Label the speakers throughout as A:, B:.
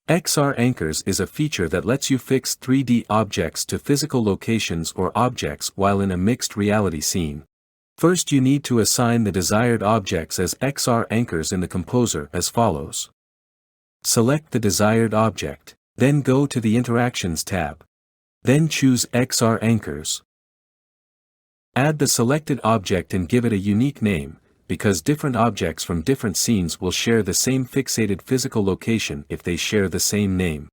A: XR anchors is a feature that lets you fix 3D objects to physical locations or objects while in a mixed reality scene. First, you need to assign the desired objects as XR anchors in the composer as follows. Select the desired object, then go to the Interactions tab. Then choose XR anchors. Add the selected object and give it a unique name, because different objects from different scenes will share the same fixated physical location if they share the same name.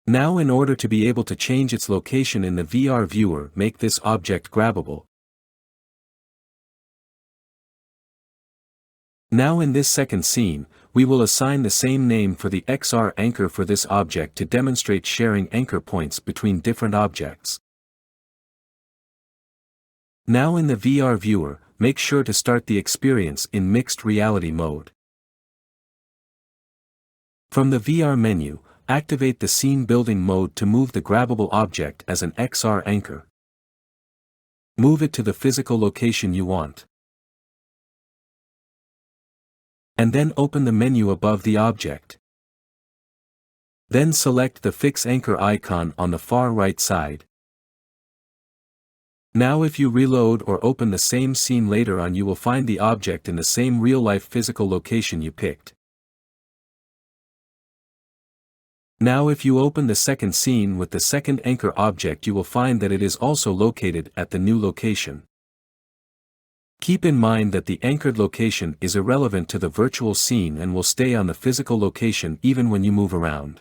A: Now, in order to be able to change its location in the VR viewer, make this object grabbable. Now, in this second scene, we will assign the same name for the XR anchor for this object to demonstrate sharing anchor points between different objects. Now, in the VR viewer, make sure to start the experience in mixed reality mode. From the VR menu, activate the scene building mode to move the grabbable object as an XR anchor. Move it to the physical location you want. And then open the menu above the object. Then select the Fix Anchor icon on the far right side. Now, if you reload or open the same scene later on, you will find the object in the same real-life physical location you picked. Now, if you open the second scene with the second anchor object, you will find that it is also located at the new location. Keep in mind that the anchored location is irrelevant to the virtual scene and will stay on the physical location even when you move around.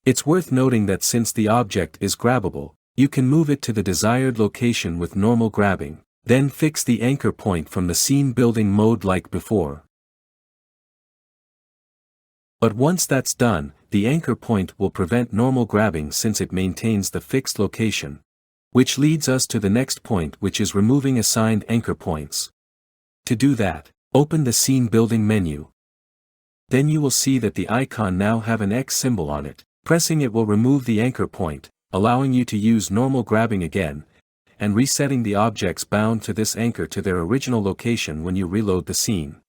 A: It's worth noting that since the object is grabbable, you can move it to the desired location with normal grabbing, then fix the anchor point from the scene building mode like before. But once that's done, the anchor point will prevent normal grabbing since it maintains the fixed location. Which leads us to the next point, which is removing assigned anchor points. To do that, open the scene building menu. Then you will see that the icon now have an X symbol on it. Pressing it will remove the anchor point, allowing you to use normal grabbing again, and resetting the objects bound to this anchor to their original location when you reload the scene.